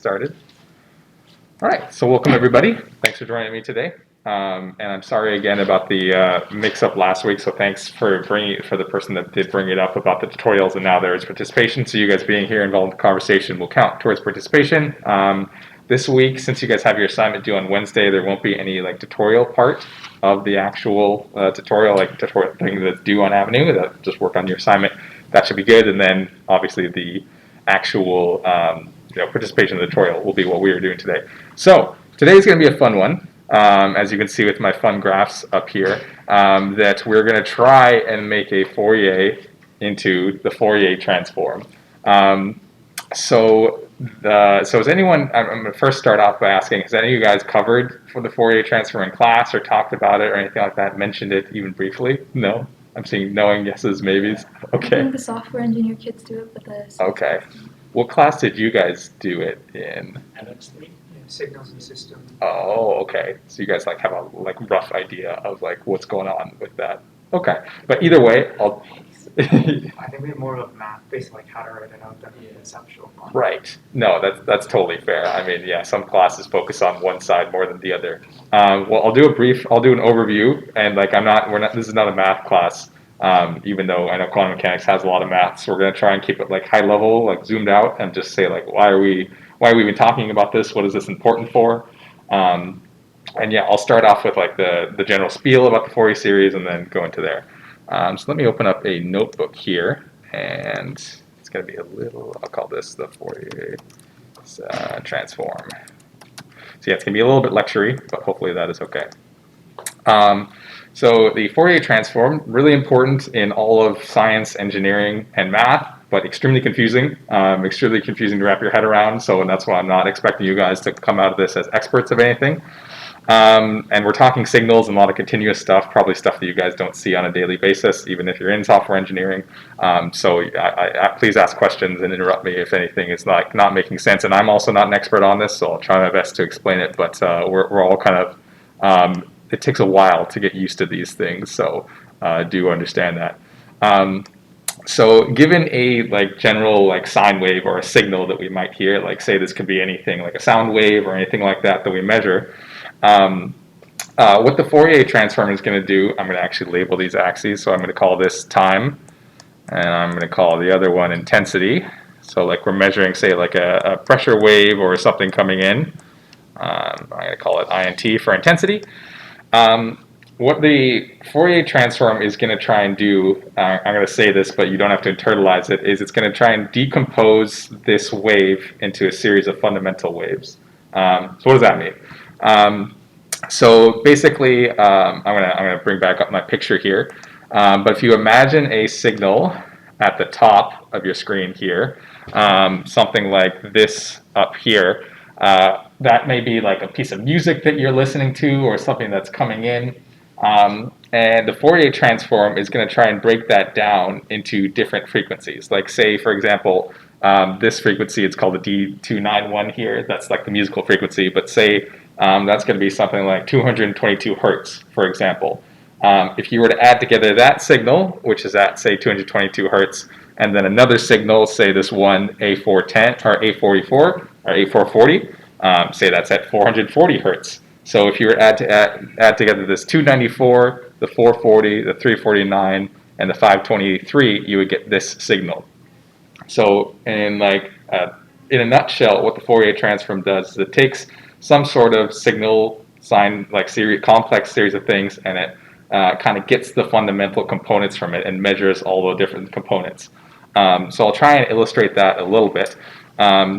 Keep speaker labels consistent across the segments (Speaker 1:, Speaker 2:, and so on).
Speaker 1: Started. All right, so welcome everybody. Thanks for joining me today. And I'm sorry again about the mix-up last week. So thanks for the person that did bring it up about the tutorials, and now there is participation. So you guys being here involved in the conversation will count towards participation. This week, since you guys have your assignment due on Wednesday, there won't be any tutorial part of the actual tutorial thing that's due on Avenue. Just work on your assignment. That should be good. And then obviously the actual participation in the tutorial will be what we are doing today. So today's going to be a fun one, as you can see with my fun graphs up here, that we're going to try and make a Fourier into the Fourier transform. So has anyone, I'm going to first start off by asking, has any of you guys covered for the Fourier transform in class or talked about it or anything like that, mentioned it even briefly? No? I'm seeing knowing yeses, maybes. Okay.
Speaker 2: I think the software engineer kids do it, but the
Speaker 1: okay. What class did you guys do it in?
Speaker 3: MX3, signals and systems.
Speaker 1: Oh, okay. So you guys have a rough idea of what's going on with that. Okay, but either way, I'll.
Speaker 3: I think we have more of math, basically how to write it out than conceptual.
Speaker 1: Right. No, that's totally fair. I mean, yeah, some classes focus on one side more than the other. Well, I'll do an overview, and this is not a math class. Even though I know quantum mechanics has a lot of math, so we're going to try and keep it high level, zoomed out, and just say why are we even talking about this? What is this important for? And yeah, I'll start off with the general spiel about the Fourier series, and then go into there. So let me open up a notebook here, and it's going to be I'll call this the Fourier transform. So yeah, it's going to be a little bit lecture-y, but hopefully that is okay. So the Fourier transform, really important in all of science, engineering, and math, but extremely confusing to wrap your head around. So that's why I'm not expecting you guys to come out of this as experts of anything. And we're talking signals and a lot of continuous stuff, probably stuff that you guys don't see on a daily basis, even if you're in software engineering. So please ask questions and interrupt me if anything is not making sense. And I'm also not an expert on this, so I'll try my best to explain it. But we're all kind of it takes a while to get used to these things, so do understand that. So given a general sine wave or a signal that we might hear, say this could be anything like a sound wave or anything like that we measure, what the Fourier transform is going to do, I'm going to actually label these axes, so I'm going to call this time, and I'm going to call the other one intensity. So we're measuring, say, a pressure wave or something coming in. I'm going to call it INT for intensity. What the Fourier transform is going to try and do, I'm going to say this, but you don't have to internalize it, is it's going to try and decompose this wave into a series of fundamental waves. So what does that mean? So basically, I'm going to bring back up my picture here. But if you imagine a signal at the top of your screen here, something like this up here, that may be a piece of music that you're listening to or something that's coming in. And the Fourier transform is going to try and break that down into different frequencies. Say, for example, this frequency, it's called the D291 here. That's the musical frequency. But say that's going to be something like 222 hertz, for example. If you were to add together that signal, which is at, say, 222 hertz, and then another signal, say this one A410 or A44 or A440, say that's at 440 hertz. So if you were to add together this 294, the 440, the 349, and the 523, you would get this signal. So in a nutshell, what the Fourier transform does is it takes some sort of signal sign complex series of things, and it kind of gets the fundamental components from it and measures all the different components. So I'll try and illustrate that a little bit.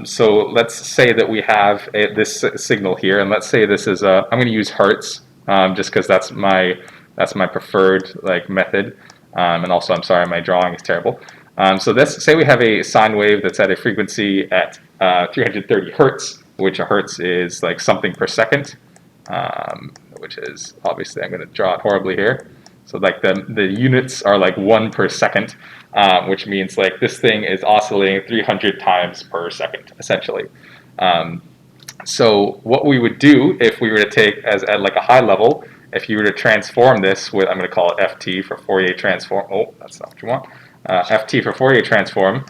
Speaker 1: So let's say that we have this signal here, and let's say this is I'm going to use hertz just because that's my preferred method. And also, I'm sorry, my drawing is terrible. So let's say we have a sine wave that's at a frequency at 330 hertz, which a hertz is something per second, which is obviously, I'm going to draw it horribly here. So the units are 1 per second, which means this thing is oscillating 300 times per second, essentially. So what we would do if we were to take at a high level, if you were to transform this with, I'm going to call it FT for Fourier transform. Oh, that's not what you want. FT for Fourier transform.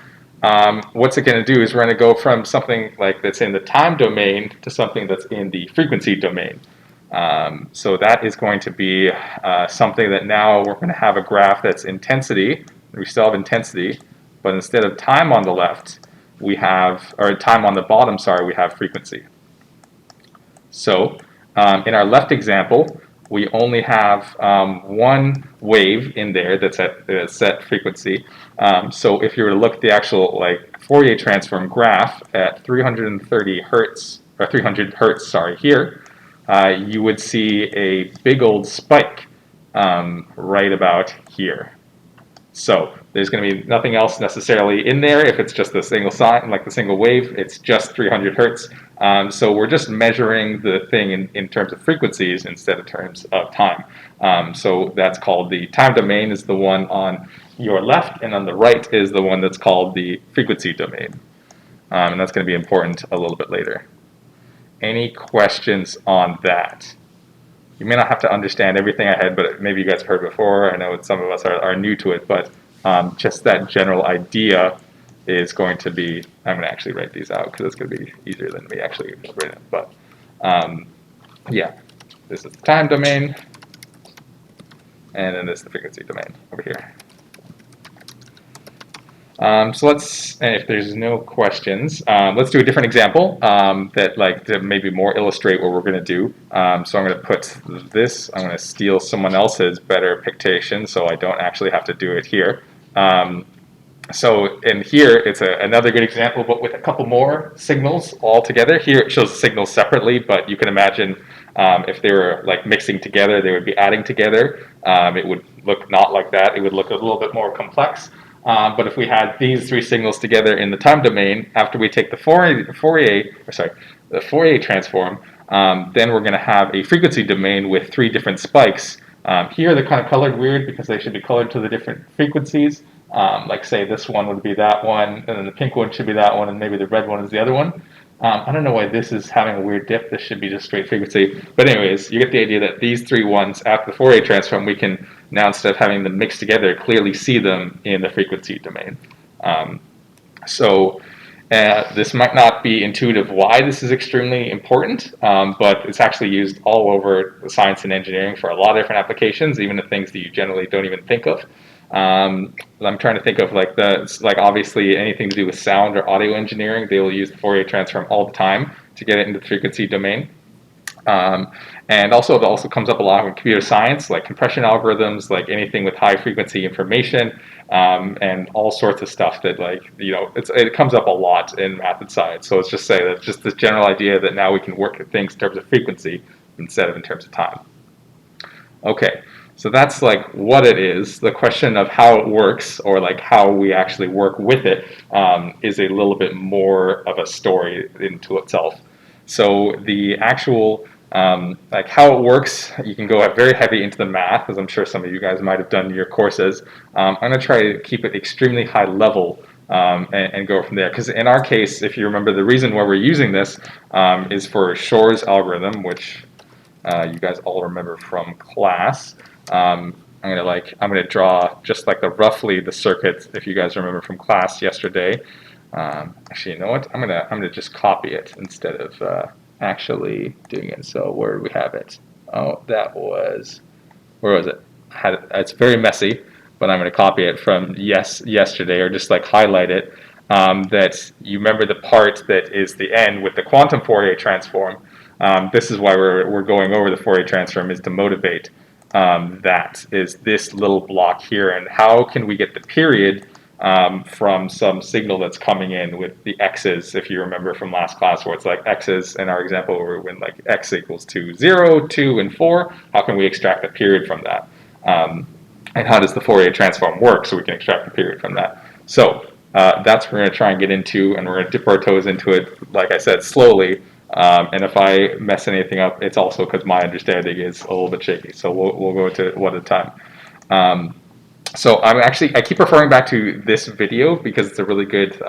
Speaker 1: what's it going to do is we're going to go from something like that's in the time domain to something that's in the frequency domain. So that is going to be something that now we're going to have a graph that's intensity. We still have intensity, but instead of time on the left, we have, or time on the bottom, sorry, we have frequency. So in our left example, we only have one wave in there that's at a set frequency. So if you were to look at the actual Fourier transform graph at 330 hertz, or 300 hertz, sorry, here, you would see a big old spike right about here. So there's going to be nothing else necessarily in there. If it's just the single sign, like the single wave, it's just 300 hertz. So we're just measuring the thing in terms of frequencies instead of terms of time. So that's called the time domain is the one on your left, and on the right is the one that's called the frequency domain. And that's going to be important a little bit later. Any questions on that? You may not have to understand everything I had, but maybe you guys have heard before. I know some of us are new to it, but just that general idea is going to be, I'm going to actually write these out because it's going to be easier than me actually writing it. But yeah, this is the time domain, and then this is the frequency domain over here. So let's, and if there's no questions, let's do a different example that to maybe more illustrate what we're going to do. So I'm going to put this, I'm going to steal someone else's better pictation so I don't actually have to do it here. So in here, it's another good example, but with a couple more signals all together. Here it shows the signals separately, but you can imagine if they were mixing together, they would be adding together. It would look not like that. It would look a little bit more complex. But if we had these three signals together in the time domain, after we take the Fourier transform, then we're going to have a frequency domain with three different spikes. Here they're kind of colored weird because they should be colored to the different frequencies. Like say this one would be that one, and then the pink one should be that one, and maybe the red one is the other one. I don't know why this is having a weird dip. This should be just straight frequency. But anyways, you get the idea that these three ones, after the Fourier transform, we can now, instead of having them mixed together, clearly see them in the frequency domain. This might not be intuitive why this is extremely important, but it's actually used all over science and engineering for a lot of different applications, even the things that you generally don't even think of. I'm trying to think of obviously anything to do with sound or audio engineering. They will use the Fourier transform all the time to get it into the frequency domain. And also it also comes up a lot in computer science, like compression algorithms, like anything with high frequency information, and all sorts of stuff that it comes up a lot in math and science. So it's just say that just this general idea that now we can work at things in terms of frequency instead of in terms of time. Okay. So that's what it is. The question of how it works, or how we actually work with it, is a little bit more of a story into itself. So the actual how it works, you can go very heavy into the math, as I'm sure some of you guys might have done in your courses. I'm going to try to keep it extremely high level and go from there. Because in our case, if you remember, the reason why we're using this is for Shor's algorithm, which you guys all remember from class. I'm gonna draw just roughly the circuit if you guys remember from class yesterday. Actually, you know what? I'm gonna just copy it instead of actually doing it. So where do we have it? Oh, that was, where was it? It's very messy, but I'm gonna copy it from yesterday, or just highlight it. That you remember the part that is the end with the quantum Fourier transform. This is why we're going over the Fourier transform, is to motivate. That is this little block here, and how can we get the period from some signal that's coming in with the x's, if you remember from last class, where it's x's in our example where when x equals to 0, 2, and 4, how can we extract the period from that? And how does the Fourier transform work so we can extract the period from that? So that's what we're going to try and get into, and we're going to dip our toes into it, like I said, slowly. And if I mess anything up, it's also because my understanding is a little bit shaky. So we'll go to one at a time. So I keep referring back to this video because it's a really good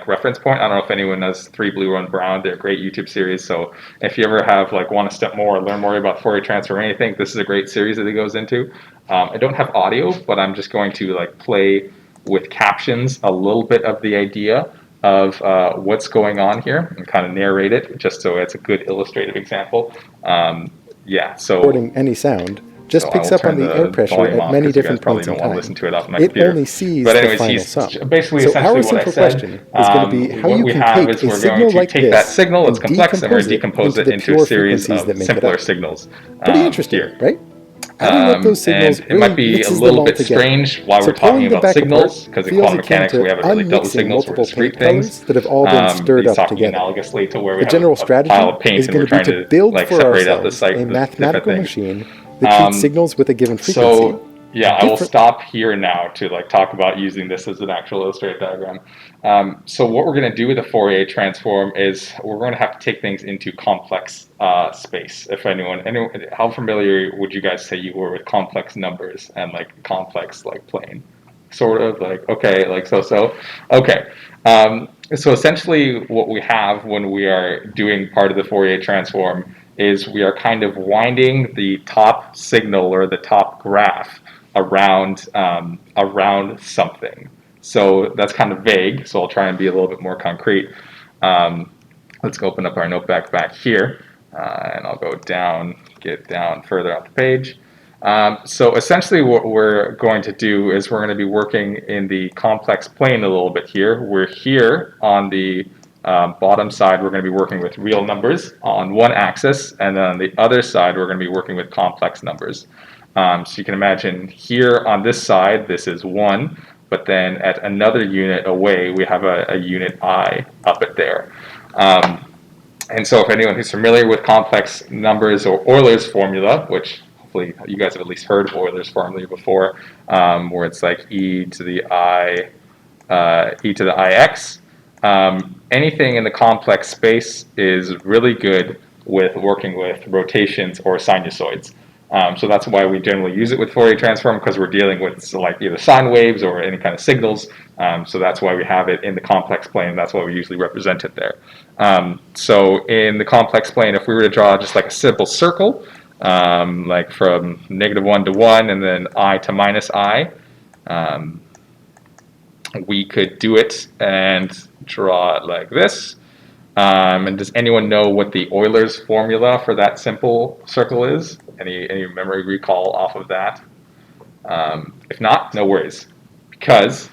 Speaker 1: reference point. I don't know if anyone knows 3 Blue 1 Brown. They're a great YouTube series. So if you ever have want to step more or learn more about Fourier transform or anything, this is a great series that it goes into. I don't have audio, but I'm just going to play with captions a little bit of the idea of what's going on here and kind of narrate it just so it's a good illustrative example. Yeah, so
Speaker 4: recording any sound just
Speaker 1: so
Speaker 4: picks
Speaker 1: I will
Speaker 4: up on
Speaker 1: turn
Speaker 4: the air pressure
Speaker 1: volume
Speaker 4: at
Speaker 1: off
Speaker 4: many
Speaker 1: 'cause you
Speaker 4: different
Speaker 1: guys probably
Speaker 4: points in
Speaker 1: don't want to
Speaker 4: time.
Speaker 1: listen to it off my
Speaker 4: It
Speaker 1: computer.
Speaker 4: only sees
Speaker 1: But
Speaker 4: the
Speaker 1: anyways,
Speaker 4: final
Speaker 1: he's
Speaker 4: sum.
Speaker 1: basically
Speaker 4: So
Speaker 1: essentially
Speaker 4: our
Speaker 1: what I
Speaker 4: simple
Speaker 1: said.
Speaker 4: question is going to be how
Speaker 1: What
Speaker 4: you
Speaker 1: we
Speaker 4: can
Speaker 1: have
Speaker 4: take
Speaker 1: is
Speaker 4: a
Speaker 1: we're going
Speaker 4: signal
Speaker 1: to
Speaker 4: like
Speaker 1: take that
Speaker 4: this
Speaker 1: signal, it's
Speaker 4: and
Speaker 1: complex, and we're going to
Speaker 4: decompose
Speaker 1: decompose
Speaker 4: it
Speaker 1: it
Speaker 4: into the
Speaker 1: into a
Speaker 4: pure
Speaker 1: series
Speaker 4: frequencies
Speaker 1: of
Speaker 4: that make it
Speaker 1: simpler
Speaker 4: up.
Speaker 1: signals
Speaker 4: Pretty interesting,
Speaker 1: here.
Speaker 4: right? Adding up those signals
Speaker 1: And it might
Speaker 4: really
Speaker 1: be a
Speaker 4: mixes them
Speaker 1: little
Speaker 4: all
Speaker 1: bit
Speaker 4: together.
Speaker 1: strange why
Speaker 4: So
Speaker 1: we're talking
Speaker 4: pulling them
Speaker 1: about
Speaker 4: back
Speaker 1: signals,
Speaker 4: apart
Speaker 1: because in
Speaker 4: feels
Speaker 1: quantum
Speaker 4: akin
Speaker 1: mechanics
Speaker 4: to
Speaker 1: we haven't really dealt with
Speaker 4: unmixing
Speaker 1: signals, we're
Speaker 4: multiple
Speaker 1: discrete
Speaker 4: paint
Speaker 1: things.
Speaker 4: colors that have all been stirred
Speaker 1: He's
Speaker 4: up
Speaker 1: talking
Speaker 4: together.
Speaker 1: analogously to where we
Speaker 4: The
Speaker 1: have
Speaker 4: general
Speaker 1: a
Speaker 4: strategy
Speaker 1: pile of paint
Speaker 4: is
Speaker 1: and
Speaker 4: going
Speaker 1: we're
Speaker 4: to be
Speaker 1: trying
Speaker 4: to build
Speaker 1: like
Speaker 4: for
Speaker 1: separate out the
Speaker 4: ourselves a
Speaker 1: different
Speaker 4: mathematical
Speaker 1: things.
Speaker 4: machine that treats signals with a given frequency.
Speaker 1: So yeah, I will stop here now to like talk about using this as an actual illustrated diagram. So what we're going to do with the Fourier transform is we're going to have to take things into complex space. If anyone, how familiar would you guys say you were with complex numbers and like complex like plane? Sort of like, okay, like so. Okay. So essentially what we have when we are doing part of the Fourier transform is we are kind of winding the top signal or the top graph around something. So that's kind of vague, so I'll try and be a little bit more concrete. Let's go open up our notebook back here, and I'll go down, get down further on the page. So essentially what we're going to do is we're going to be working in the complex plane a little bit here. We're here on the bottom side, we're going to be working with real numbers on one axis, and then on the other side, we're going to be working with complex numbers. So you can imagine here on this side, this is 1, but then at another unit away, we have a unit I up at there. And so if anyone who's familiar with complex numbers or Euler's formula, which hopefully you guys have at least heard of Euler's formula before, where it's like e to the ix, anything in the complex space is really good with working with rotations or sinusoids. So that's why we generally use it with Fourier transform, because we're dealing with like either sine waves or any kind of signals. So that's why we have it in the complex plane. That's why we usually represent it there. So in the complex plane, if we were to draw just like a simple circle, like from -1 to 1 and then I to minus I, we could do it and draw it like this. And does anyone know what the Euler's formula for that simple circle is? Any memory recall off of that? If not, no worries. Because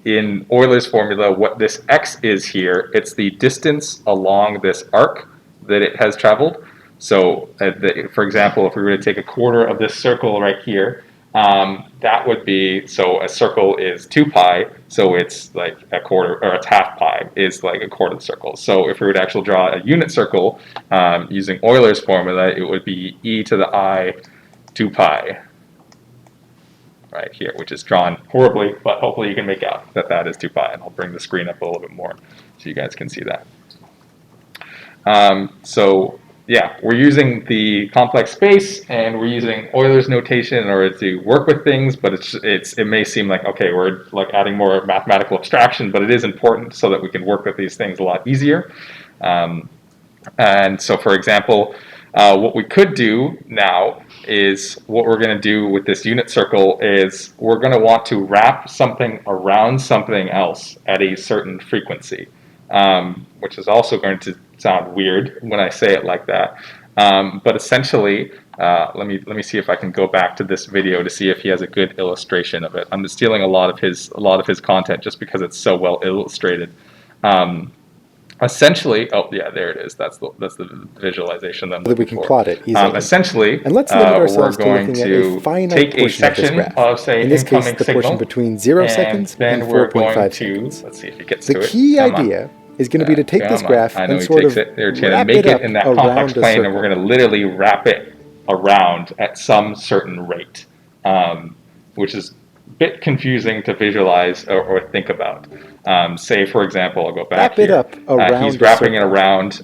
Speaker 1: in Euler's formula, what this x is here, it's the distance along this arc that it has traveled. So, for example, if we were to take a quarter of this circle right here, that would be, so a circle is 2 pi, so it's like a quarter, or it's half pi, is like a quarter of the circle. So if we were to actually draw a unit circle using Euler's formula, it would be e to the I 2 pi, right here, which is drawn horribly, but hopefully you can make out that that is 2 pi, and I'll bring the screen up a little bit more so you guys can see that. So yeah, we're using the complex space and we're using Euler's notation in order to work with things, but it may seem like, okay, we're like adding more mathematical abstraction, but it is important so that we can work with these things a lot easier. And so for example, what we could do now is what we're going to do with this unit circle is we're going to want to wrap something around something else at a certain frequency, which is also going to sound weird when I say it like that. But essentially, let me see if I can go back to this video to see if he has a good illustration of it. I'm stealing a lot of his content just because it's so well illustrated. Essentially, oh yeah, there it is. That's the visualization that I'm
Speaker 4: that we
Speaker 1: looking
Speaker 4: can
Speaker 1: for.
Speaker 4: plot it easily.
Speaker 1: Essentially,
Speaker 4: And let's limit ourselves
Speaker 1: we're
Speaker 4: to
Speaker 1: going
Speaker 4: looking at
Speaker 1: to
Speaker 4: a finite
Speaker 1: take a
Speaker 4: portion of this
Speaker 1: section
Speaker 4: graph.
Speaker 1: of, say,
Speaker 4: In this case,
Speaker 1: incoming
Speaker 4: the
Speaker 1: signal,
Speaker 4: portion between 0
Speaker 1: and
Speaker 4: seconds
Speaker 1: then
Speaker 4: and
Speaker 1: we're going
Speaker 4: 4.5
Speaker 1: to,
Speaker 4: seconds.
Speaker 1: let's see if he gets
Speaker 4: The
Speaker 1: to it.
Speaker 4: key
Speaker 1: Come on.
Speaker 4: idea is going to be to take this graph
Speaker 1: I know
Speaker 4: and
Speaker 1: he
Speaker 4: sort
Speaker 1: takes
Speaker 4: of
Speaker 1: it. They're trying to
Speaker 4: wrap
Speaker 1: make
Speaker 4: it
Speaker 1: it
Speaker 4: up
Speaker 1: in that complex
Speaker 4: around a
Speaker 1: plane, and we're
Speaker 4: circle.
Speaker 1: going to literally wrap it around at some certain rate, which is a bit confusing to visualize or think about. Say, for example, I'll go back
Speaker 4: Wrap it
Speaker 1: here.
Speaker 4: up around
Speaker 1: He's
Speaker 4: a
Speaker 1: wrapping it
Speaker 4: circle.
Speaker 1: around,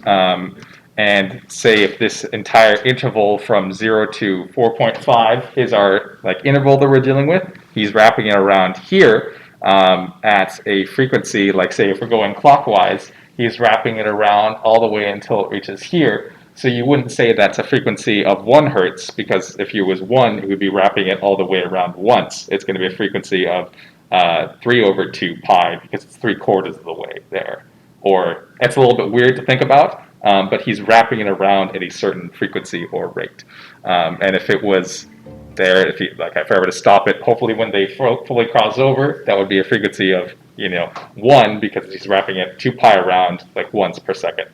Speaker 1: and say if this entire interval from 0 to 4.5 is our like interval that we're dealing with, he's wrapping it around here at a frequency, like say if we're going clockwise, he's wrapping it around all the way until it reaches here. So you wouldn't say that's a frequency of 1 hertz, because if it was 1, it would be wrapping it all the way around once. It's going to be a frequency of 3 over 2 pi because it's 3/4 of the way there. Or it's a little bit weird to think about, but he's wrapping it around at a certain frequency or rate. And if it was there, if I were to stop it, hopefully when they fully cross over, that would be a frequency of 1 because he's wrapping it 2 pi around like once per second.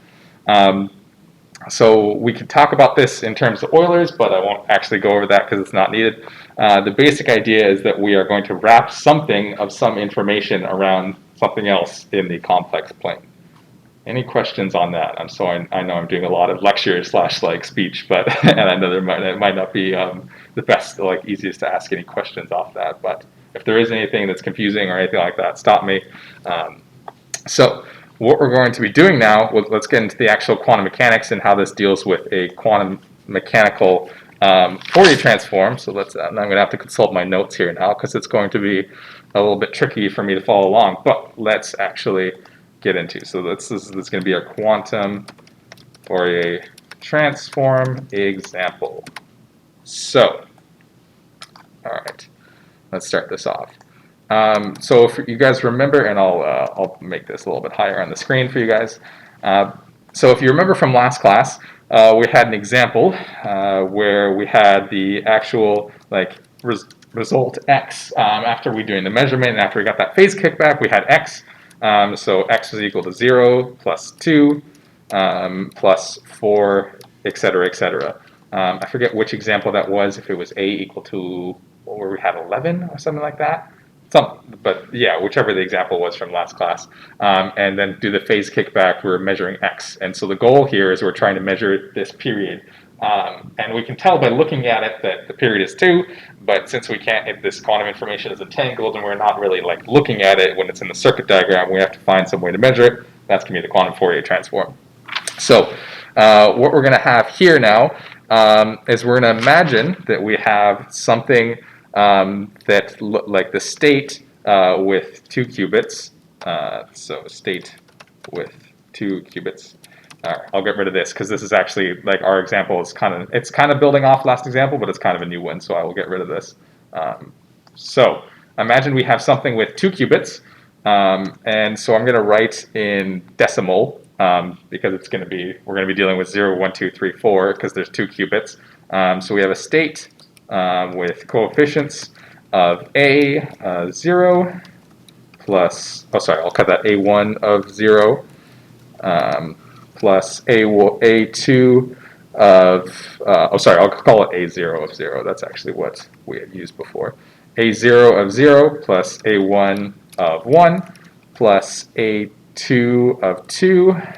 Speaker 1: So we could talk about this in terms of Eulers, but I won't actually go over that because it's not needed. The basic idea is that we are going to wrap something of some information around something else in the complex plane. Any questions on that? I know I'm doing a lot of lectures / speech, but and I know it might not be the best, easiest to ask any questions off that. But if there is anything that's confusing or anything like that, stop me. So what we're going to be doing now, let's get into the actual quantum mechanics and how this deals with a quantum mechanical Fourier transform. So I'm going to have to consult my notes here now because it's going to be a little bit tricky for me to follow along. But let's actually get into. So this is going to be our quantum Fourier transform example. So, all right, let's start this off. So if you guys remember, and I'll make this a little bit higher on the screen for you guys. So if you remember from last class, we had an example where we had the actual result x after we doing the measurement, and after we got that phase kickback, we had x. So x was equal to 0 plus 2 plus 4, etc., etc. I forget which example that was, if it was a equal to, where we had 11 or something like that. But yeah, whichever the example was from last class. And then do the phase kickback, we're measuring x. And so the goal here is we're trying to measure this period. And we can tell by looking at it that the period is 2, but since we can't, if this quantum information is entangled and we're not really looking at it when it's in the circuit diagram, we have to find some way to measure it. That's going to be the quantum Fourier transform. So what we're going to have here now is we're going to imagine that we have something that like the state with 2 qubits. So state with 2 qubits. All right, I'll get rid of this because this is actually our example is kind of building off last example, but it's kind of a new one, so I will get rid of this. So imagine we have something with 2 qubits, and so I'm going to write in decimal because we're going to be dealing with 0, 1, 2, 3, 4 because there's 2 qubits. So we have a state with coefficients of a 0 plus, I'll cut that a1 of 0 plus a2 of, I'll call it a0 of 0. That's actually what we had used before. a0 of 0 plus a1 of 1 plus a2 of 2, and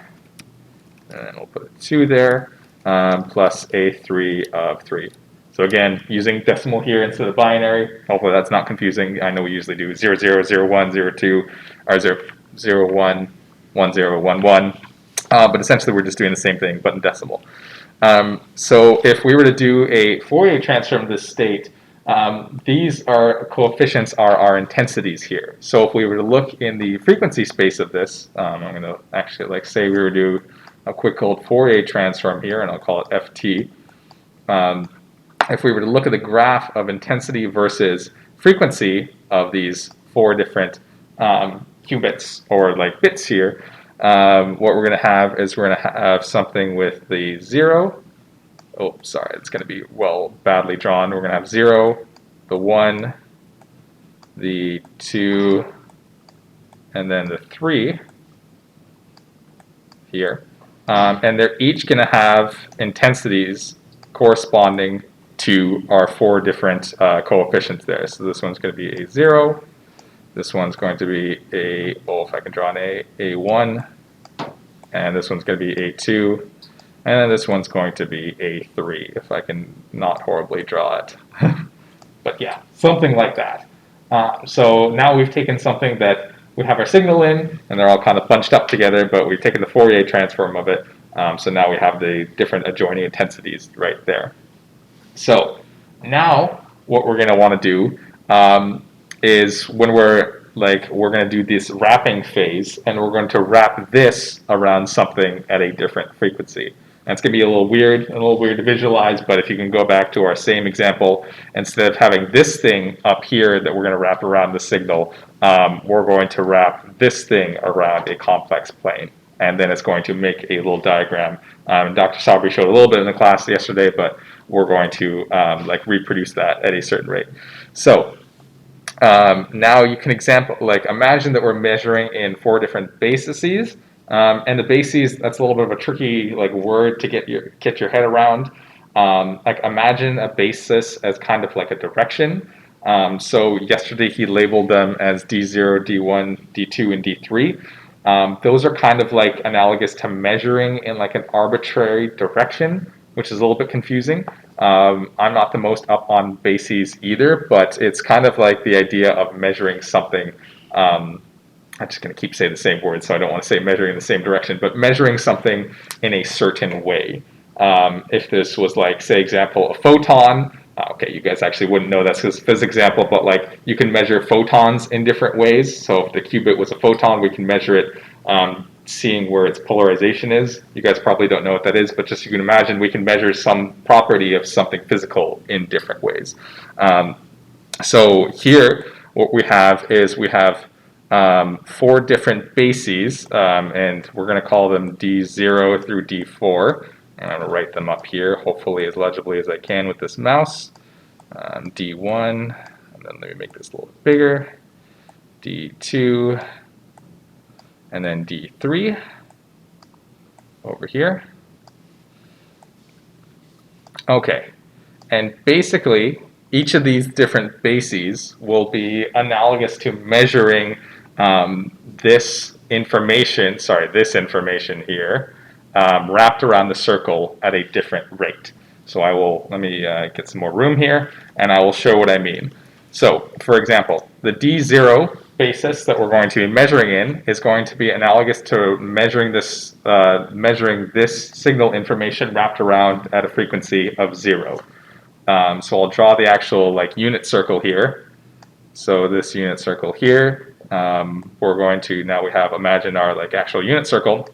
Speaker 1: then we'll put a 2 there, plus a3 of 3. So again, using decimal here instead of binary. Hopefully that's not confusing. I know we usually do 0, 0, 0, 1, 0, 2, or 0, 0, 1, 1, 0, 1, 1. But essentially we're just doing the same thing, but in decimal. So if we were to do a Fourier transform of this state, these coefficients are our intensities here. So if we were to look in the frequency space of this, I'm going to actually say we were to do a quick old Fourier transform here, and I'll call it ft. If we were to look at the graph of intensity versus frequency of these 4 different qubits or bits here, what we're going to have is we're going to have something with the 0. Oh, sorry, it's going to be badly drawn. We're going to have 0, the 1, the 2, and then the 3 here. And they're each going to have intensities corresponding to our 4 different coefficients there. So this one's going to be a 0, this one's going to be if I can draw an a1, and this one's going to be a2, and then this one's going to be a3, if I can not horribly draw it. But yeah, something like that. So now we've taken something that we have our signal in, and they're all kind of bunched up together, but we've taken the Fourier transform of it. So now we have the different adjoining intensities right there. So now what we're going to want to do is when we're going to do this wrapping phase, and we're going to wrap this around something at a different frequency. And it's going to be a little weird to visualize, but if you can go back to our same example, instead of having this thing up here that we're going to wrap around the signal, we're going to wrap this thing around a complex plane. And then it's going to make a little diagram. Dr. Sabri showed a little bit in the class yesterday, but we're going to like reproduce that at a certain rate. So now you can imagine that we're measuring in 4 different bases. And the bases, that's a little bit of a tricky word to get your head around. Imagine a basis as kind of like a direction. So yesterday he labeled them as D0, D1, D2, and D3. Those are kind of like analogous to measuring in like an arbitrary direction, which is a little bit confusing. I'm not the most up on bases either, but it's kind of like the idea of measuring something. I'm just going to keep saying the same word, so I don't want to say measuring in the same direction, but measuring something in a certain way. If this was like, say, example, a photon, okay, you guys actually wouldn't know that's this example, but like you can measure photons in different ways. So if the qubit was a photon, we can measure it seeing where its polarization is. You guys probably don't know what that is, but just you can imagine we can measure some property of something physical in different ways. So here, what we have is 4 different bases, and we're going to call them D0 through D4. And I'm going to write them up here, hopefully as legibly as I can with this mouse. D1, and then let me make this a little bit bigger. D2, and then D3 over here. Okay, and basically each of these different bases will be analogous to measuring this information here wrapped around the circle at a different rate. So let me get some more room here, and I will show what I mean. So, for example, the D0 basis that we're going to be measuring in is going to be analogous to measuring this signal information wrapped around at a frequency of 0. So I'll draw the actual unit circle here. So this unit circle here, we're going to, now we have, imagine our actual unit circle.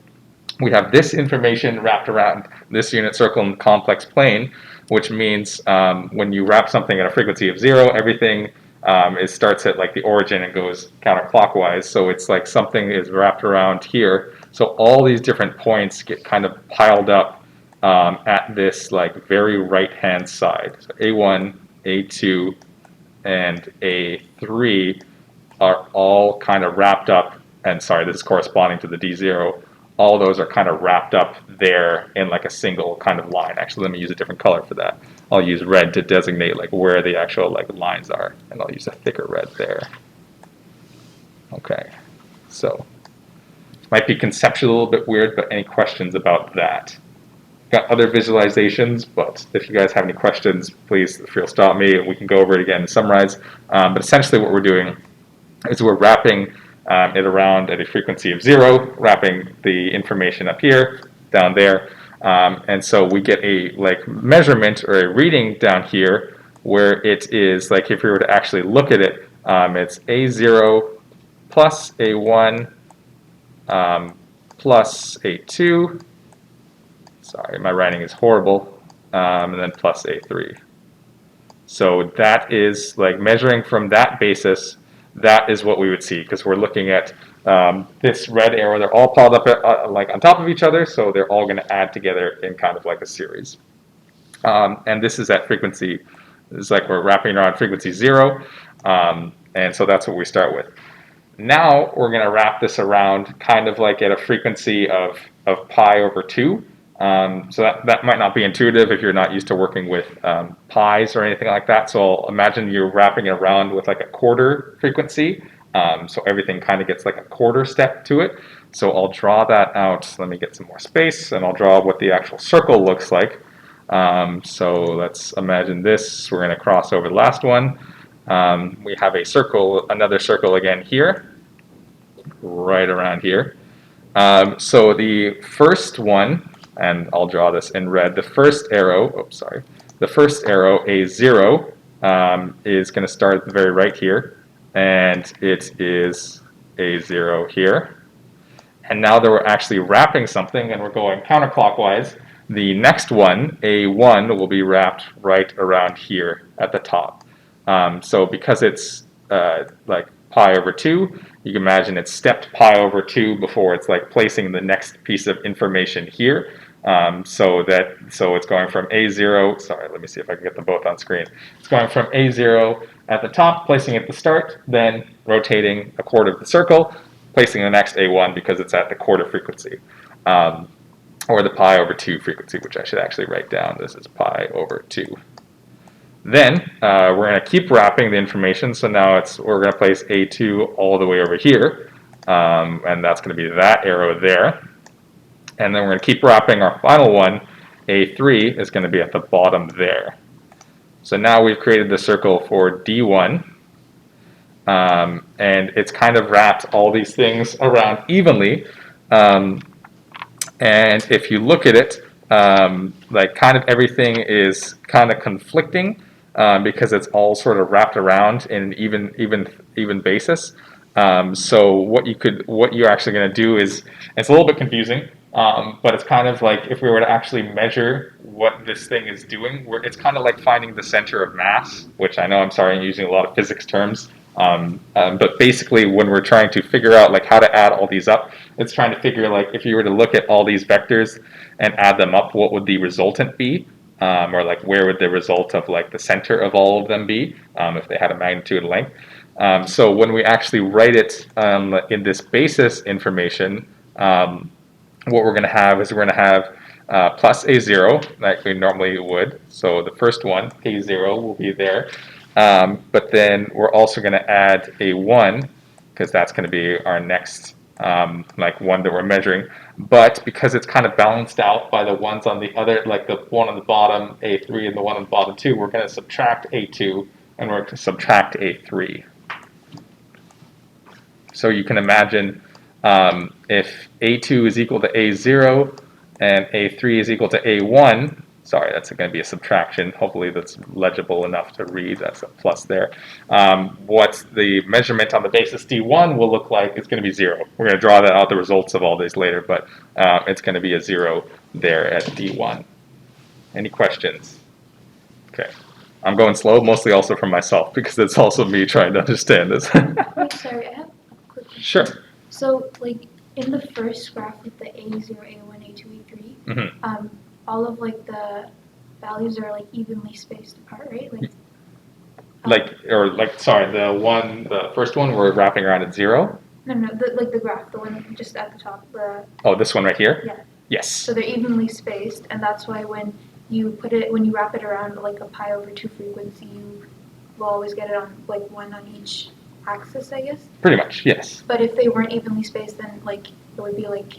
Speaker 1: We have this information wrapped around this unit circle in the complex plane, which means when you wrap something at a frequency of 0, everything it starts at the origin and goes counterclockwise. So it's like something is wrapped around here. So all these different points get kind of piled up at this very right-hand side. So A1, A2, and A3 are all kind of wrapped up, and sorry, this is corresponding to the D0. All those are kind of wrapped up there in a single kind of line. Actually, let me use a different color for that. I'll use red to designate where the actual lines are, and I'll use a thicker red there. Okay, so might be conceptually a little bit weird, but any questions about that? Got other visualizations, but if you guys have any questions, please feel free to stop me and we can go over it again and summarize. But essentially what we're doing is we're wrapping it around at a frequency of 0, wrapping the information up here, down there, and so we get a measurement or a reading down here where it is if we were to actually look at it, it's A0 plus A1 plus A2. Sorry, my writing is horrible, and then plus A3. So that is measuring from that basis. That is what we would see, because we're looking at this red arrow. They're all piled up on top of each other, so they're all going to add together in kind of a series. And this is at frequency. It's we're wrapping around frequency 0, and so that's what we start with. Now we're going to wrap this around kind of at a frequency of pi over 2. So that might not be intuitive if you're not used to working with pi's or anything like that. So I'll imagine you're wrapping it around with a quarter frequency. So everything kind of gets a quarter step to it. So I'll draw that out. Let me get some more space, and I'll draw what the actual circle looks like. So let's imagine this. We're going to cross over the last one. We have a circle, another circle again here, right around here. So the first one, and I'll draw this in red. The first arrow, A0, is going to start at the very right here, and it is A0 here. And now that we're actually wrapping something and we're going counterclockwise, the next one, A1, will be wrapped right around here at the top. So because it's like pi over 2, you can imagine it's stepped pi over 2 before it's like placing the next piece of information here. So it's going from A0, sorry, let me see if I can get them both on screen. It's going from A0 at the top, placing it at the start, then rotating a quarter of the circle, placing the next A1 because it's at the quarter frequency, or the pi over 2 frequency, which I should actually write down. This is pi over 2. Then we're going to keep wrapping the information, so now we're going to place A2 all the way over here, and that's going to be that arrow there. And then we're going to keep wrapping our final one. A3 is going to be at the bottom there. So now we've created the circle for D1, and it's kind of wrapped all these things around evenly. And if you look at it, like kind of everything is kind of conflicting because it's all sort of wrapped around in an even basis. So what you're actually going to do is, it's a little bit confusing. But it's kind of like if we were to actually measure what this thing is doing, it's kind of like finding the center of mass, which I know I'm sorry I'm using a lot of physics terms, but basically when we're trying to figure out like how to add all these up, it's trying to figure like if you were to look at all these vectors and add them up, what would the resultant be? Or like where would the result of like the center of all of them be if they had a magnitude and length? So when we actually write it in this basis information, what we're going to have is we're going to have plus A0, like we normally would. So the first one, A0, will be there. But then we're also going to add A1, because that's going to be our next like one that we're measuring. But because it's kind of balanced out by the ones on the other, like the one on the bottom, A3, and the one on the bottom 2, we're going to subtract A2, and we're going to subtract A3. So you can imagine if A2 is equal to A0 and A3 is equal to A1, sorry, that's going to be a subtraction. Hopefully that's legible enough to read. That's a plus there. What the measurement on the basis D1 will look like is going to be 0. We're going to draw that out, the results of all these later, but it's going to be a 0 there at D1. Any questions? Okay. I'm going slow, mostly also for myself, because it's also me trying to understand this.
Speaker 2: Wait, sorry, I have a quick question.
Speaker 1: Sure.
Speaker 2: So, like, in the first graph with the A0, A1, A2, A3, all of, like, the values are, like, evenly spaced apart, right?
Speaker 1: Sorry, the first one we're wrapping around at 0?
Speaker 2: No, the graph, the one just at the top,
Speaker 1: Oh, this one right here?
Speaker 2: Yeah.
Speaker 1: Yes.
Speaker 2: So they're evenly spaced, and that's why when you wrap it around, like, a pi over 2 frequency, you will always get it on, like, one on each axis, I guess.
Speaker 1: Pretty much, yes.
Speaker 2: But if they weren't evenly spaced, then like it would be like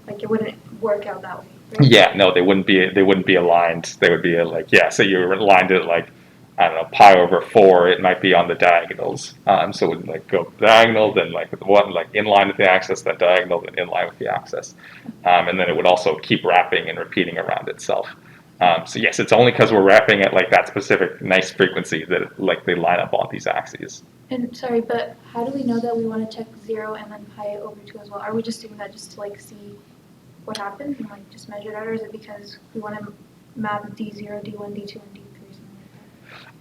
Speaker 2: it wouldn't work out that way. Right?
Speaker 1: Yeah, no, they wouldn't be aligned. They would be like, yeah, so you aligned it like, I don't know, pi over 4, it might be on the diagonals. So it would like go diagonal, then like one like in line with the axis, then diagonal, then in line with the axis. And then it would also keep wrapping and repeating around itself. So yes, it's only because we're wrapping at like that specific nice frequency that like they line up on these axes.
Speaker 2: And sorry, but how do we know that we want to check 0 and then pi over 2 as well? Are we just doing that just to like see what happens and like just measure that, or is it because we want to map D0, D1, D2, and D3, something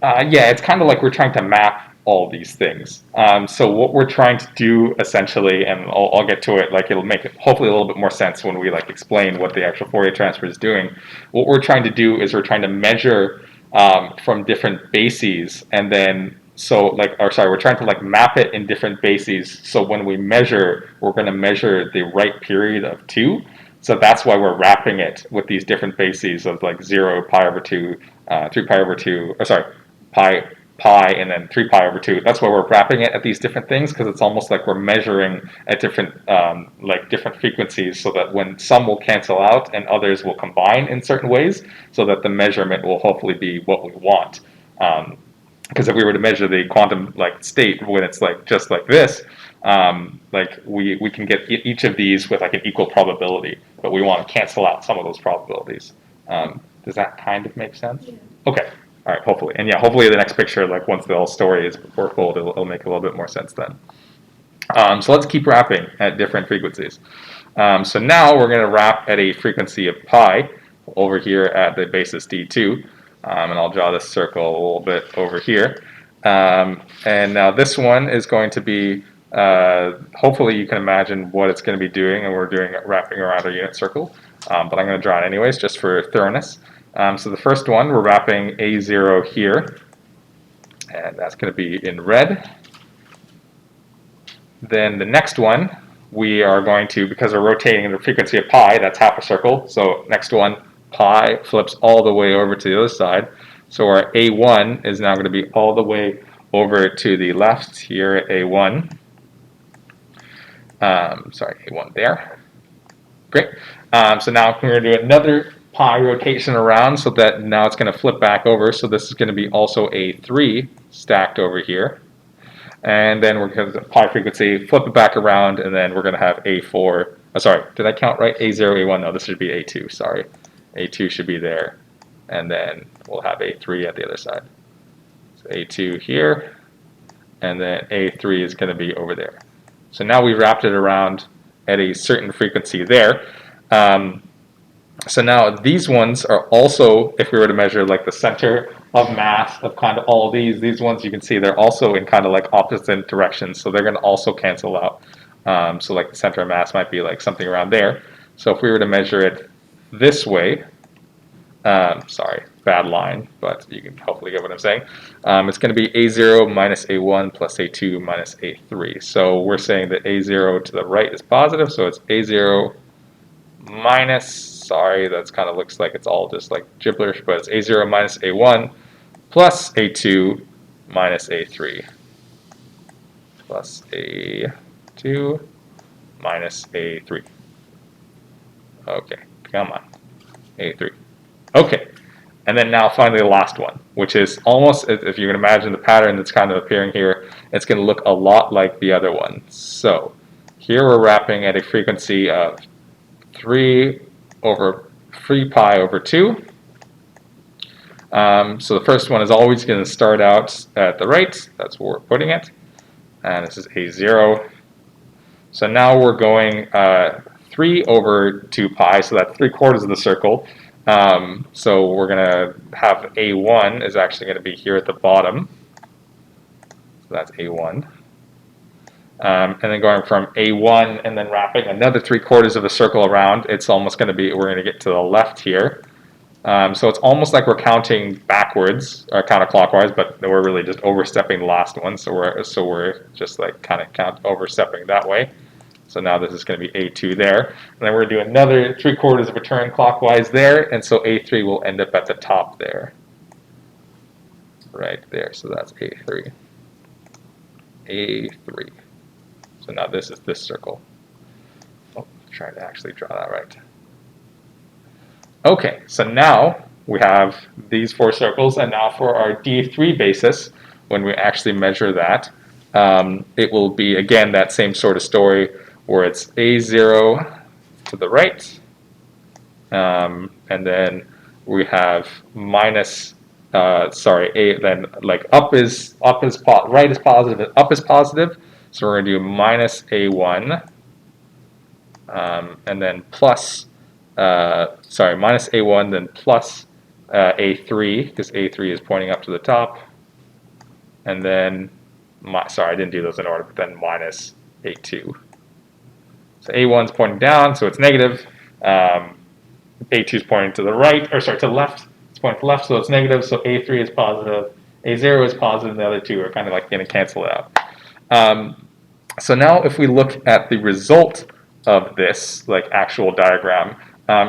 Speaker 2: like that?
Speaker 1: Yeah, it's kind of like we're trying to map all these things. So what we're trying to do essentially, and I'll get to it, like it'll make it hopefully a little bit more sense when we like explain what the actual Fourier transfer is doing. What we're trying to do is we're trying to measure from different bases, and then we're trying to like map it in different bases. So when we measure, we're going to measure the right period of 2. So that's why we're wrapping it with these different bases of like 0, pi over 2, 3 pi over 2, pi, and then 3 pi over 2. That's why we're wrapping it at these different things, because it's almost like we're measuring at different different frequencies, so that when some will cancel out and others will combine in certain ways, so that the measurement will hopefully be what we want. Because if we were to measure the quantum like state when it's like just like this, like we can get each of these with like an equal probability, but we want to cancel out some of those probabilities. Does that kind of make sense?
Speaker 2: Yeah.
Speaker 1: Okay. All right. Hopefully, and yeah, hopefully the next picture, like once the whole story is foretold, it'll make a little bit more sense then. So let's keep wrapping at different frequencies. So now we're going to wrap at a frequency of pi. over here at the basis D2. And I'll draw this circle a little bit over here. And now this one is going to be, hopefully you can imagine what it's going to be doing, and we're doing it wrapping around our unit circle. But I'm going to draw it anyways, just for thoroughness. So the first one, we're wrapping A0 here, and that's going to be in red. Then the next one, we are going to, because we're rotating the frequency of pi, that's half a circle, so next one, pi flips all the way over to the other side. So our A1 is now going to be all the way over to the left here at A1. Sorry, A1 there. Great. So now we're going to do another pi rotation around, so that now it's going to flip back over. So this is going to be also A3 stacked over here. And then we're going to pi frequency, flip it back around, and then we're going to have A4. Oh, sorry, did I count right? A0, A1? No, this should be A2. Sorry. A2 should be there. And then we'll have A3 at the other side. So A2 here, and then A3 is going to be over there. So now we've wrapped it around at a certain frequency there. So now these ones are also, if we were to measure like the center of mass of kind of all these ones, you can see they're also in kind of like opposite directions, so they're going to also cancel out. So like the center of mass might be like something around there. So if we were to measure it this way, sorry, bad line, but you can hopefully get what I'm saying. It's going to be A0 minus A1 plus A2 minus A3. So we're saying that A0 to the right is positive, so it's A0 minus, sorry, that's kind of looks like it's all just like gibberish, but it's A0 minus A1 plus A2 minus A3 plus A2 minus A3. Okay, come on, A3. Okay, and then now finally the last one, which is almost, if you can imagine the pattern that's kind of appearing here, it's going to look a lot like the other one. So here we're wrapping at a frequency of 3 pi over 2. So the first one is always going to start out at the right. That's where we're putting it. And this is A0. So now we're going 3 over 2 pi, so that's 3/4 of the circle. So we're going to have A1 is actually going to be here at the bottom. So that's A1. And then going from A1 and then wrapping another 3/4 of the circle around, it's almost going to be, we're going to get to the left here. So it's almost like we're counting backwards, or counterclockwise, but we're really just overstepping the last one. So we're just like kind of overstepping that way. So now this is going to be A2 there. And then we're going to do another 3/4 of a turn clockwise there, and so A3 will end up at the top there. Right there, so that's A3. A3. So now this is this circle. Oh, trying to actually draw that right. Okay, so now we have these 4 circles, and now for our D3 basis, when we actually measure that, it will be, again, that same sort of story where it's A0 to the right, and then we have minus, then like right is positive, and up is positive, so we're going to do minus A1, and then plus, minus A1, then plus A3, because A3 is pointing up to the top, and then, I didn't do those in order, but then minus A2. So A1 is pointing down, so it's negative. A2 is pointing to the right, or sorry, to the left. It's pointing to the left, so it's negative. So A3 is positive, A0 is positive, and the other two are kind of like going to cancel it out. So now if we look at the result of this, like actual diagram,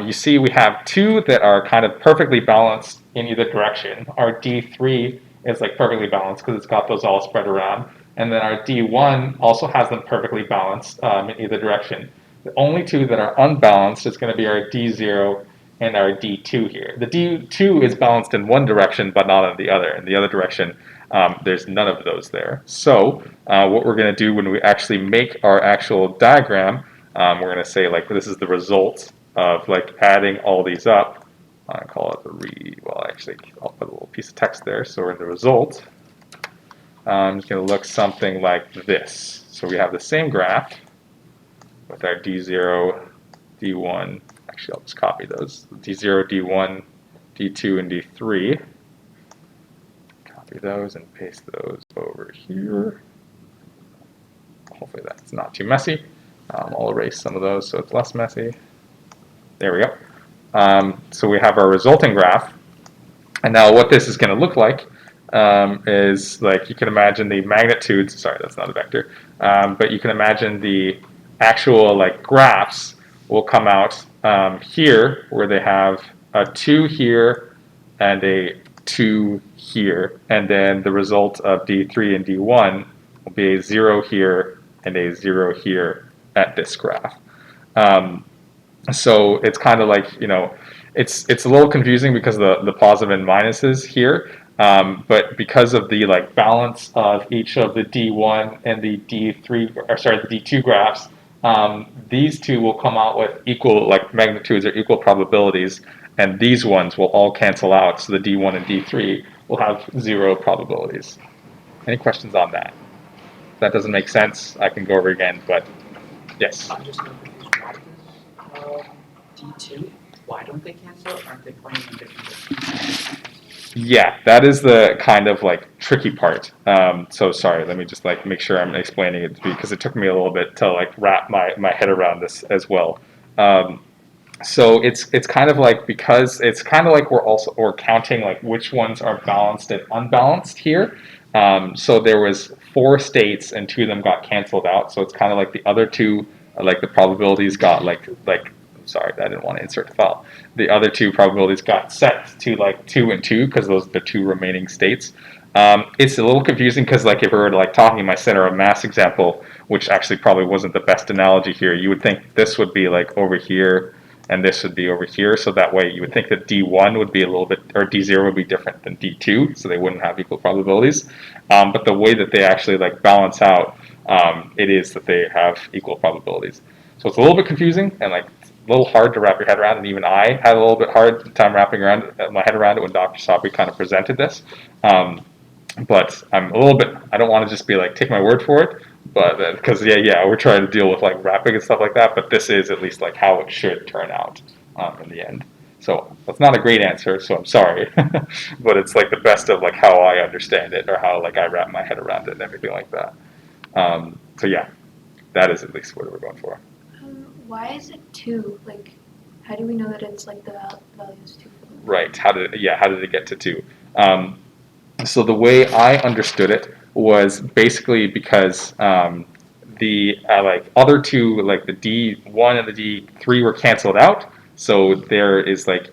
Speaker 1: you see we have 2 that are kind of perfectly balanced in either direction. Our D3 is like perfectly balanced because it's got those all spread around. And then our D1 also has them perfectly balanced in either direction. The only 2 that are unbalanced is going to be our D0 and our D2 here. The D2 is balanced in one direction, but not in the other. In the other direction, there's none of those there. So what we're going to do when we actually make our actual diagram, we're going to say like this is the result of like adding all these up. I call it I'll put a little piece of text there. So we're in the result. It's going to look something like this. So we have the same graph with our D0, D1, actually, I'll just copy those. D0, D1, D2, and D3. Copy those and paste those over here. Hopefully that's not too messy. I'll erase some of those so it's less messy. There we go. So we have our resulting graph. And now what this is going to look like is, like, you can imagine the magnitudes. Sorry, that's not a vector. But you can imagine the actual, like, graphs will come out here, where they have a 2 here and a 2 here. And then the result of D3 and D1 will be a 0 here and a 0 here at this graph. So it's kind of like, you know, it's a little confusing because of the positive and minuses here, but because of the, like, balance of each of the D1 and the D3, or sorry, the D2 graphs, these two will come out with equal, like, magnitudes or equal probabilities, and these ones will all cancel out, so the D1 and D3 will have 0 probabilities. Any questions on that? If that doesn't make sense, I can go over again, but yes.
Speaker 3: I'm just confused. Why does D2? Why don't they cancel? Aren't they playing in different?
Speaker 1: Yeah, that is the kind of, like, tricky part. So sorry, let me just, like, make sure I'm explaining it, because it took me a little bit to, like, wrap my head around this as well. So it's kind of like, because it's kind of like we're counting, like, which ones are balanced and unbalanced here. So there was 4 states and 2 of them got canceled out. So it's kind of like the other 2, like, the probabilities got like sorry, I didn't want to insert the file. The other 2 probabilities got set to, like, 2 and 2, because those are the 2 remaining states. It's a little confusing because, like, if we were, like, talking my center of mass example, which actually probably wasn't the best analogy here, you would think this would be, like, over here and this would be over here. So that way you would think that D1 would be a little bit, or D0 would be different than D2, so they wouldn't have equal probabilities. But the way that they actually, like, balance out, it is that they have equal probabilities. So it's a little bit confusing and, like, a little hard to wrap your head around, and even I had a little bit hard time wrapping my head around it when Dr. Sabri kind of presented this. But I'm a little bit, I don't want to just be like, take my word for it, but because we're trying to deal with, like, wrapping and stuff like that, but this is at least, like, how it should turn out in the end. So that's not a great answer, so I'm sorry, but it's, like, the best of, like, how I understand it, or how, like, I wrap my head around it and everything like that. So yeah, that is at least what we're going for.
Speaker 2: Why is it 2? Like, how do we know that it's, like, the value is 2?
Speaker 1: Right. How did it get to 2? So the way I understood it was basically because the like, other 2, like the D1 and the D3 were canceled out. So there is, like,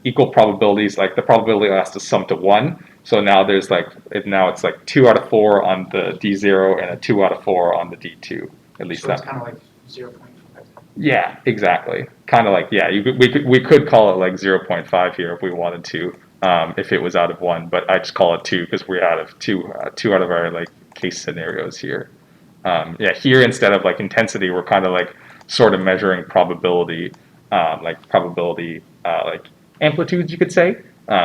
Speaker 1: equal probabilities. Like, the probability has to sum to 1. So now there's, like, it's like 2 out of 4 on the D0 and a 2 out of 4 on the D2. At least
Speaker 3: so it's kind of like 0.5.
Speaker 1: Yeah, exactly. Kind of like, yeah, we could call it, like, 0.5 here if we wanted to, if it was out of 1, but I just call it 2 because we're out of 2 out of our, like, case scenarios here. Here, instead of, like, intensity, we're kind of, like, sort of measuring probability, like amplitudes, you could say.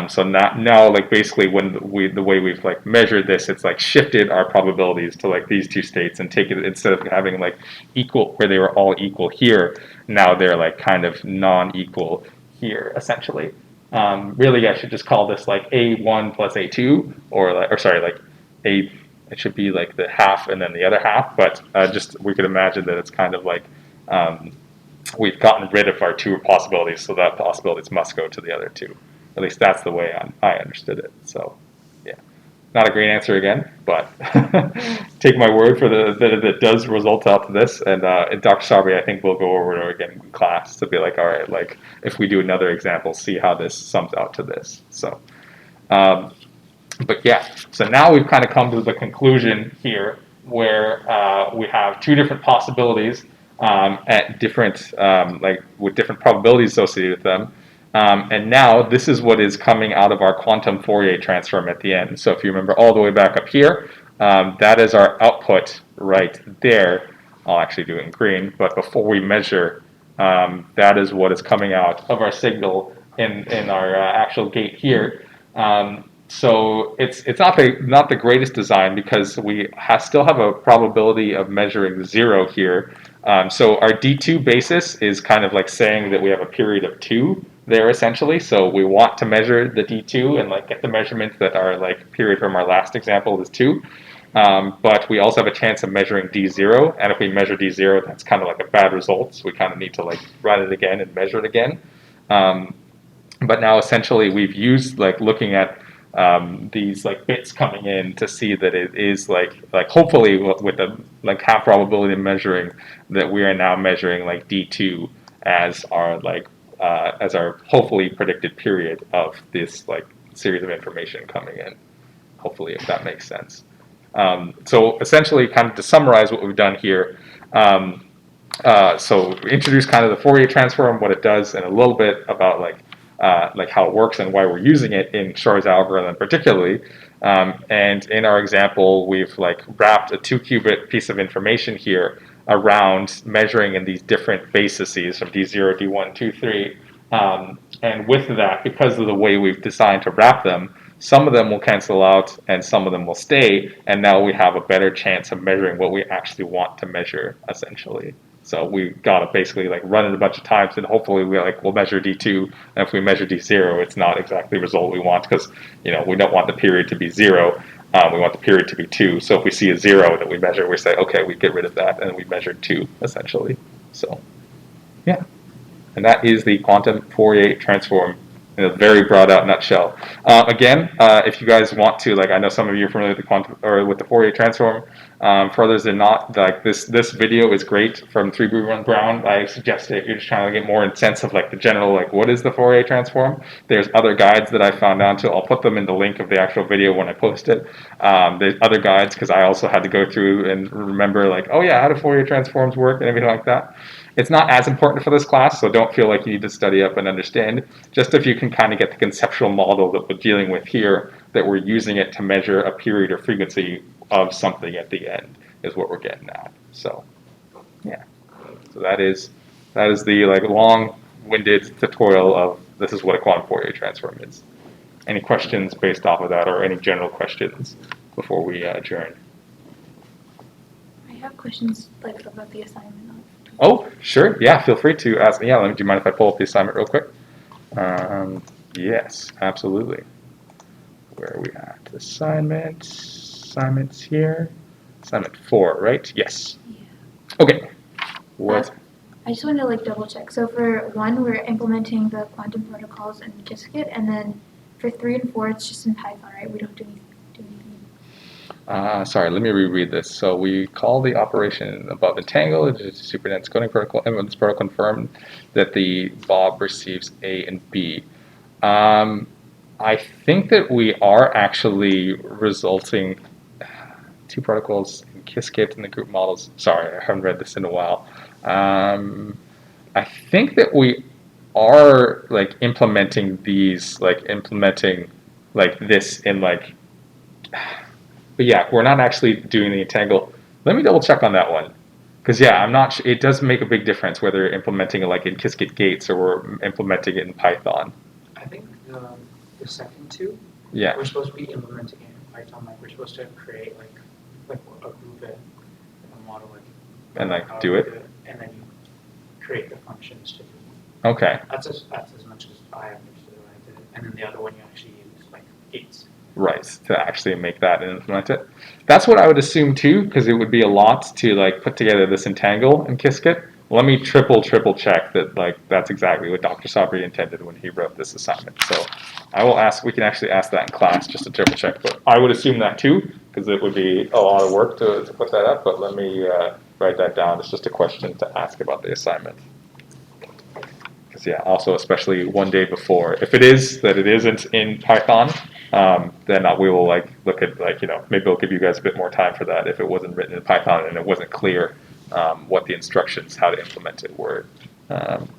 Speaker 1: So now, like, basically when the way we've, like, measured this, it's, like, shifted our probabilities to, like, these 2 states and take it, instead of having, like, equal, where they were all equal here, now they're, like, kind of non-equal here, essentially. Really, I should just call this, like, A1 plus A2, it should be, like, the half and then the other half, but just, we could imagine that it's kind of like, we've gotten rid of our 2 possibilities, so that possibilities must go to the other 2. At least that's the way I understood it. So, yeah, not a great answer again, but take my word for that it does result out to this. And Dr. Sabri, I think we'll go over it again in class to be like, all right, like, if we do another example, see how this sums out to this. So, but yeah, so now we've kind of come to the conclusion here where we have 2 different possibilities at different, like, with different probabilities associated with them. And now this is what is coming out of our quantum Fourier transform at the end. So if you remember all the way back up here, that is our output right there. I'll actually do it in green, but before we measure, that is what is coming out of our signal in our actual gate here. So it's not the greatest design because we still have a probability of measuring 0 here, So our D2 basis is kind of like saying that we have a period of 2 there essentially. So we want to measure the D2 and like get the measurements that are like period from our last example is 2. But we also have a chance of measuring D0, and if we measure D0, that's kind of like a bad result. So we kind of need to like run it again and measure it again. But now essentially we've used like looking at these like bits coming in to see that it is like hopefully with a like half probability of measuring that we are now measuring like D2 as our as our hopefully predicted period of this like series of information coming in. Hopefully, if that makes sense. So essentially, kind of to summarize what we've done here. So we introduced kind of the Fourier transform, what it does, and a little bit about like how it works and why we're using it in Shor's algorithm particularly. And in our example, we've like wrapped a 2-qubit piece of information here around measuring in these different bases from D0, D1, 2, 3. And with that, because of the way we've designed to wrap them, some of them will cancel out and some of them will stay. And now we have a better chance of measuring what we actually want to measure, essentially. So we got to basically like run it a bunch of times, and hopefully we'll measure D2. And if we measure D0, it's not exactly the result we want because we don't want the period to be 0. We want the period to be 2. So if we see a 0 that we measure, we say, okay, we get rid of that, and we measured 2 essentially. So yeah, and that is the quantum Fourier transform in a very broad out nutshell. Again, if you guys want to, like, I know some of you are familiar with the quantum or with the Fourier transform. For others than not, like this video is great from 3B1 Brown. I suggest it if you're just trying to get more in sense of like the general, like what is the Fourier transform. There's other guides that I found out too. I'll put them in the link of the actual video when I post it. There's other guides because I also had to go through and remember like, oh yeah, how do Fourier transforms work and everything like that. It's not as important for this class, so don't feel like you need to study up and understand. Just if you can kind of get the conceptual model that we're dealing with here, that we're using it to measure a period or frequency of something at the end is what we're getting at. So, yeah. So that is the like long-winded tutorial of this is what a quantum Fourier transform is. Any questions based off of that, or any general questions before we adjourn?
Speaker 2: I have questions like about the assignment.
Speaker 1: Oh, sure. Yeah, feel free to ask. Yeah, do you mind if I pull up the assignment real quick? Yes, absolutely. Where are we at? Assignments here. Assignment 4, right? Yes.
Speaker 2: Yeah.
Speaker 1: Okay. What?
Speaker 2: I just wanted to like double check. So for 1, we're implementing the quantum protocols in Qiskit, and then for 3 and 4, it's just in Python, right? We don't do anything.
Speaker 1: Sorry, let me reread this. So we call the operation above entangle, it's a superdense coding protocol, and this protocol confirmed that the Bob receives A and B. I think that we are actually resulting 2 protocols in Qiskit in the group models. Sorry, I haven't read this in a while. I think that we are like implementing these, like implementing like this in like. But yeah, we're not actually doing the entangle. Let me double check on that one. Because yeah, I'm not sure. It does make a big difference whether you're implementing it like in Qiskit gates or we're implementing it in Python.
Speaker 3: I think the second 2,
Speaker 1: yeah,
Speaker 3: we're supposed to be implementing it in Python. Like we're supposed to create like a group it, a model it,
Speaker 1: and like do it,
Speaker 3: and then you create the functions to do it.
Speaker 1: Okay.
Speaker 3: That's as much as I understood when I did it. And then the other one you actually use like gates.
Speaker 1: Right, to actually make that and implement it. That's what I would assume too, because it would be a lot to like put together this entangle in Qiskit. Let me triple check that like that's exactly what Dr. Sabri intended when he wrote this assignment. So I will ask, we can actually ask that in class just to triple check, but I would assume that too, because it would be a lot of work to put that up, but let me write that down. It's just a question to ask about the assignment. Because yeah, also especially one day before, if it is that it isn't in Python, then we will like look at like maybe I'll give you guys a bit more time for that if it wasn't written in Python and it wasn't clear what the instructions how to implement it were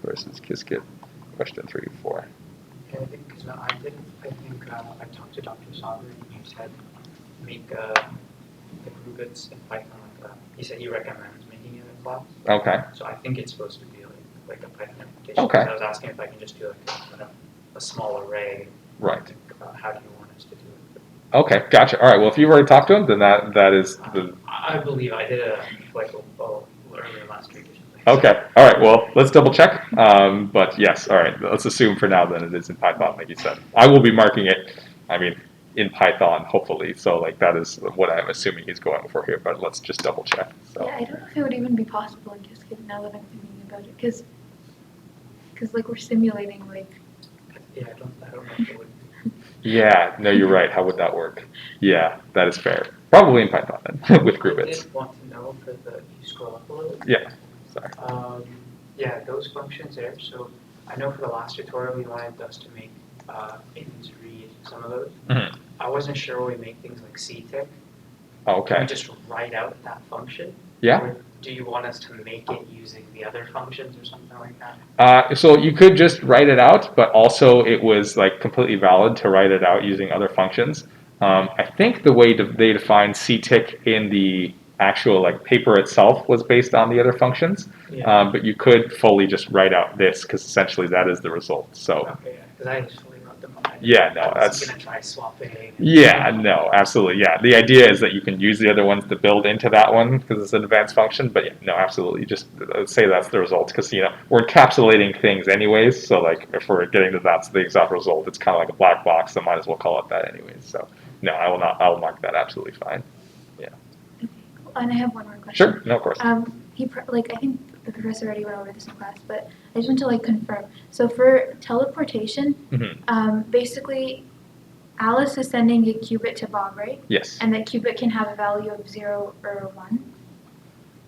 Speaker 1: versus Qiskit. Question 3, 4.
Speaker 3: Yeah, I think because I talked to Dr. Sabri and he said make the qubits in Python like that. He said he recommends making it in class.
Speaker 1: Okay.
Speaker 3: So I think it's supposed to be like a Python implementation.
Speaker 1: Okay.
Speaker 3: So I was asking if I can just do like a small array.
Speaker 1: Right.
Speaker 3: How do you want us to do it?
Speaker 1: Okay, gotcha. All right. Well, if you've already talked to him, then that is the.
Speaker 3: I believe I did earlier last week.
Speaker 1: Okay. All right. Well, let's double check. But yes. All right. Let's assume for now that it is in Python, like you said. I will be marking it. I mean, in Python, hopefully. So like that is what I'm assuming he's going for here. But let's just double check. So.
Speaker 2: Yeah, I don't know if it would even be possible in Qiskit now that I'm thinking about it, because like we're simulating like.
Speaker 3: Yeah, I don't know if it would.
Speaker 1: Yeah. No, you're right. How would that work? Yeah, that is fair. Probably in Python then, with group
Speaker 3: I
Speaker 1: bits.
Speaker 3: did want to know for the, you scroll up a little.
Speaker 1: Yeah. Sorry.
Speaker 3: Yeah, those functions there. So I know for the last tutorial, you wanted us to make int read some of those.
Speaker 1: Mhm.
Speaker 3: I wasn't sure when we make things like ctick.
Speaker 1: Oh,
Speaker 3: Can we
Speaker 1: okay.
Speaker 3: just write out that function?
Speaker 1: Yeah.
Speaker 3: Or do you want us to make it using the other functions or something like that?
Speaker 1: So you could just write it out, but also it was like completely valid to write it out using other functions. I think the way they defined ctick in the actual like paper itself was based on the other functions,
Speaker 3: Yeah.
Speaker 1: but you could fully just write out this because essentially that is the result. So
Speaker 3: Okay, yeah, because I just fully wrote them out.
Speaker 1: Yeah, no,
Speaker 3: I was
Speaker 1: that's-
Speaker 3: gonna try swapping.
Speaker 1: yeah, no, absolutely, yeah. The idea is that you can use the other ones to build into that one because it's an advanced function. But yeah, no, absolutely, just say that's the result because we're encapsulating things anyways. So like if we're getting to that's the exact result, it's kind of like a black box. So might as well call it that anyways. So no, I will not. I will mark that absolutely fine.
Speaker 2: And I have one more question.
Speaker 1: Sure, no, of course.
Speaker 2: I think the professor already went over this in class, but I just want to like confirm. So for teleportation,
Speaker 1: Mhm.
Speaker 2: basically, Alice is sending a qubit to Bob, right?
Speaker 1: Yes.
Speaker 2: And that qubit can have a value of 0 or 1,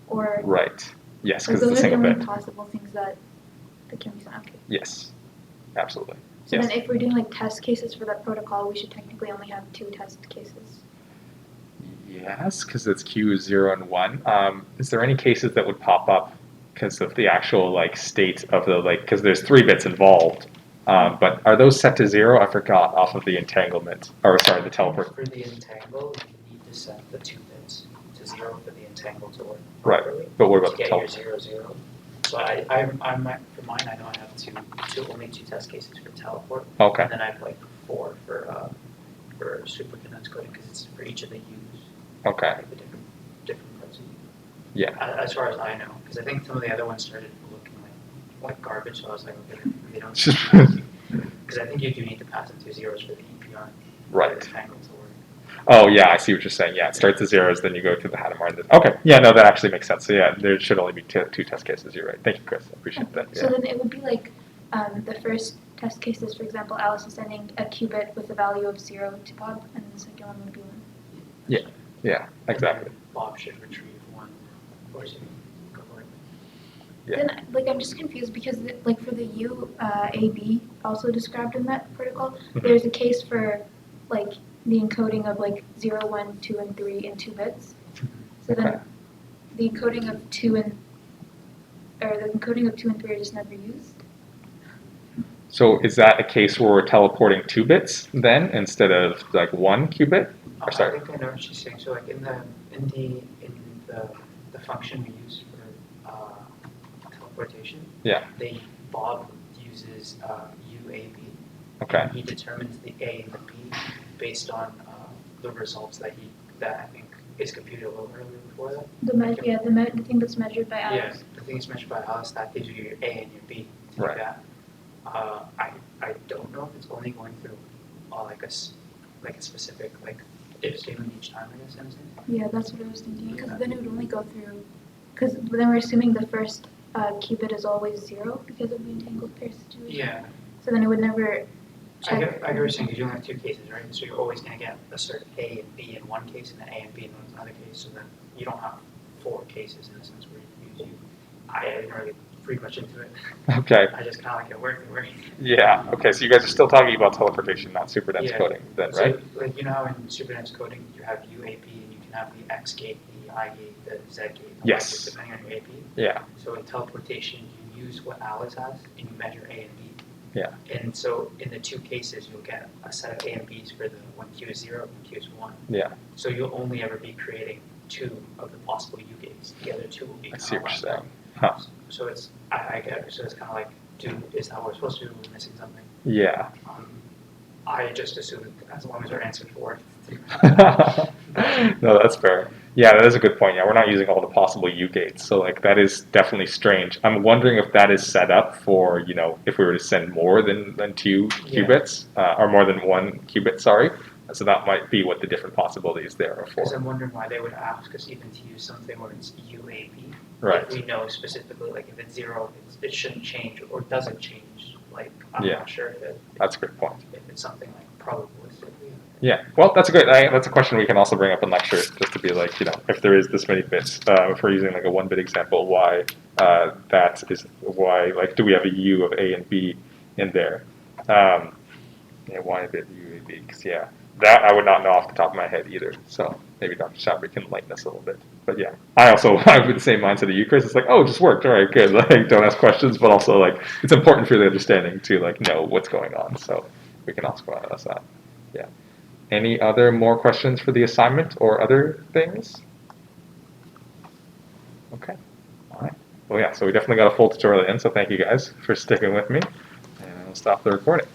Speaker 2: or
Speaker 1: Right. Yes,
Speaker 2: like
Speaker 1: because it's a
Speaker 2: those are the
Speaker 1: single
Speaker 2: only
Speaker 1: bit.
Speaker 2: possible things that can be sent. Okay.
Speaker 1: Yes, absolutely.
Speaker 2: So
Speaker 1: Yes.
Speaker 2: then, if we're doing like test cases for that protocol, we should technically only have 2 test cases.
Speaker 1: Yes, because it's Q 0 and 1. Is there any cases that would pop up because of the actual like state of the like? Because there's 3 bits involved, but are those set to 0? I forgot off of the entanglement, or sorry, the teleport.
Speaker 3: For the entangle, you need to set the 2 bits to 0 for the entangle to work
Speaker 1: Right,
Speaker 3: properly.
Speaker 1: but what about
Speaker 3: To
Speaker 1: the
Speaker 3: get your
Speaker 1: teleport?
Speaker 3: 0, 0. So for mine, I know I have only two test cases for teleport.
Speaker 1: Okay.
Speaker 3: And then I have like 4 for supercondense coding because it's for each of the U's.
Speaker 1: Okay.
Speaker 3: Like the different parts of U.
Speaker 1: Yeah.
Speaker 3: As far as I know, because I think some of the other ones started looking like garbage, so I was like, okay, they don't. Because I think you do need to pass in 2 zeros for the EPR.
Speaker 1: Right.
Speaker 3: For the entangle to work.
Speaker 1: Oh yeah, I see what you're saying. Yeah, it starts at 0s, then you go through the Hadamard. Okay. Yeah, no, that actually makes sense. So yeah, there should only be 2 test cases. You're right. Thank you, Chris. I appreciate that.
Speaker 2: So
Speaker 1: Yeah.
Speaker 2: then it would be like the first test cases, for example, Alice is sending a qubit with a value of 0 to Bob, and the second one would be 1.
Speaker 1: Yeah. Yeah. Exactly.
Speaker 3: And then Bob should retrieve 1, or should go for it.
Speaker 1: Yeah.
Speaker 2: Then, like, I'm just confused because, like, for the UAB also described in that protocol,
Speaker 1: Mhm.
Speaker 2: there's a case for, like, the encoding of, like, 0, 1, 2, and 3 in 2 bits. So
Speaker 1: Okay.
Speaker 2: then the encoding of 2 and 3 are just never used.
Speaker 1: So is that a case where we're teleporting 2 bits then instead of like 1 qubit? Or
Speaker 3: I
Speaker 1: sorry.
Speaker 3: think I know what she's saying. So like in the function we use for teleportation,
Speaker 1: Yeah.
Speaker 3: Bob uses UAB.
Speaker 1: Okay.
Speaker 3: And he determines the A and the B based on the results that I think is computed a little earlier before that.
Speaker 2: The thing that's measured by
Speaker 3: Yeah,
Speaker 2: Alice.
Speaker 3: the thing is measured by Alice, that gives you your A and your B to
Speaker 1: Right.
Speaker 3: do that. I don't know if it's only going through like a specific like if statement each time, I guess, in a sense.
Speaker 2: Yeah, that's what I was thinking. Because then it would only go through. Because then we're assuming the first qubit is always 0 because of the entangled pair situation.
Speaker 3: Yeah,
Speaker 2: So then it would never
Speaker 3: I
Speaker 2: check.
Speaker 3: get what you're saying, because you only have 2 cases, right? So you're always going to get a certain A and B in one case and then A and B in another case, so then you don't have 4 cases in a sense where you use I didn't really read much into it.
Speaker 1: Okay.
Speaker 3: I just kind of like it worked.
Speaker 1: Yeah. Okay. So you guys are still talking about teleportation, not super dense
Speaker 3: Yeah.
Speaker 1: coding, then, right?
Speaker 3: So, like, you know how in superdense coding you have UAP and you can have the X gate, the I gate, the Z gate, the Y
Speaker 1: Yes.
Speaker 3: gate, depending on your AP.
Speaker 1: Yeah.
Speaker 3: So in teleportation, you use what Alice has and you measure A and B.
Speaker 1: Yeah.
Speaker 3: And so in the 2 cases, you'll get a set of A and Bs for the when Q is 0 and Q is 1.
Speaker 1: Yeah.
Speaker 3: So you'll only ever be creating 2 of the possible U gates. The other 2 will be
Speaker 1: I see
Speaker 3: kind
Speaker 1: what
Speaker 3: of
Speaker 1: you're
Speaker 3: like
Speaker 1: saying. Huh.
Speaker 3: So it's I get it. So it's kind of like, is that what we're supposed to do? We're missing something.
Speaker 1: Yeah.
Speaker 3: I just assumed as long as our answers worked.
Speaker 1: No, that's fair. Yeah, that is a good point. Yeah, we're not using all the possible U gates, so like that is definitely strange. I'm wondering if that is set up for, you know, if we were to send more than two qubits, or more than one qubit, sorry. So that might be what the different possibilities there are
Speaker 3: Because
Speaker 1: for.
Speaker 3: I'm wondering why they would ask us even to use something where it's UAB.
Speaker 1: Right.
Speaker 3: If we know specifically, like if it's 0, it shouldn't change, or doesn't change. Like, I'm
Speaker 1: Yeah.
Speaker 3: not sure
Speaker 1: That's a good point.
Speaker 3: if it's something like probabilistically.
Speaker 1: Yeah, well, that's a great. That's a question we can also bring up in lecture, just to be like, you know, if there is this many bits, if we're using like a 1-bit example, why that is why, like, do we have a U of A and B in there? Yeah, why a bit U A B? Because yeah, that I would not know off the top of my head either. So maybe Dr. Shabri can enlighten us a little bit. But yeah, I also have the same mindset of you, Chris. It's like, oh, it just worked. All right, good. Like, don't ask questions, but also like, it's important for the understanding to like know what's going on. So we can also ask that. Yeah. Any other more questions for the assignment or other things? Okay, all right. Well, yeah, so we definitely got a full tutorial in, so thank you guys for sticking with me. And I'll stop the recording.